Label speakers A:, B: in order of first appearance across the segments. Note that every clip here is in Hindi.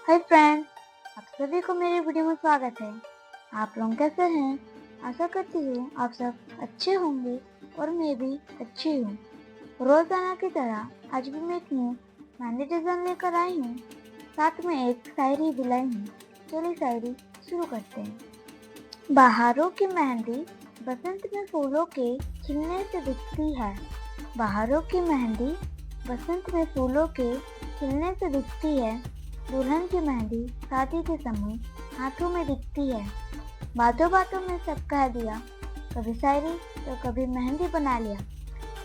A: हाय फ्रेंड्स, आप सभी को मेरे वीडियो में स्वागत है। आप लोग कैसे हैं? आशा करती हूँ आप सब अच्छे होंगे और मैं भी अच्छी हूँ। रोजाना की तरह आज भी मैं एक न्यू मेहंदी डिजाइन लेकर आई हूँ। साथ में एक शायरी भी लाई हूँ। चलिए शायरी शुरू करते हैं। बहारों की मेहंदी बसंत में फूलों के खिलने से दिखती है। बहारों की मेहंदी बसंत में फूलों के खिलने से दिखती है। दुल्हन की मेहंदी शादी के समय हाथों में दिखती है। बातों बातों में सब कह दिया, कभी शायरी तो कभी मेहंदी बना लिया।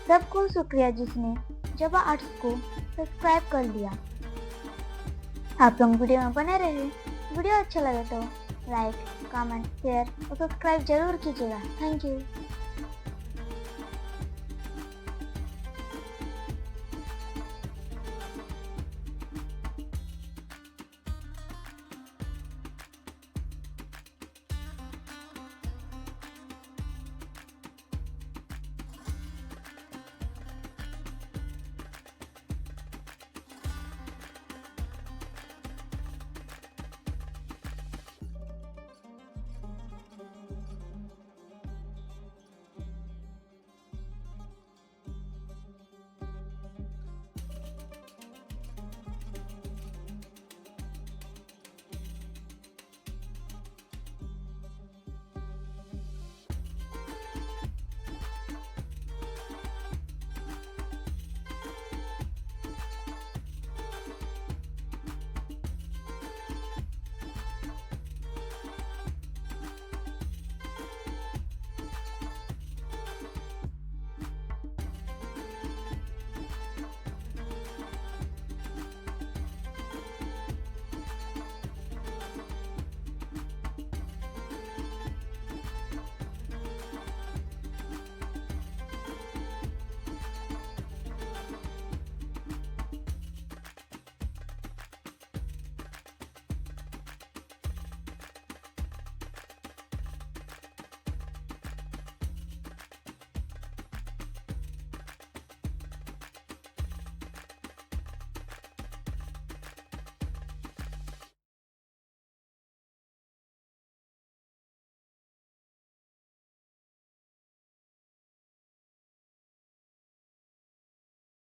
A: सबको शुक्रिया जिसने जबा आर्ट्स को सब्सक्राइब कर लिया। आप लोग वीडियो में बने रहे। वीडियो अच्छा लगे तो लाइक, कमेंट, शेयर और सब्सक्राइब जरूर कीजिएगा। Thank you.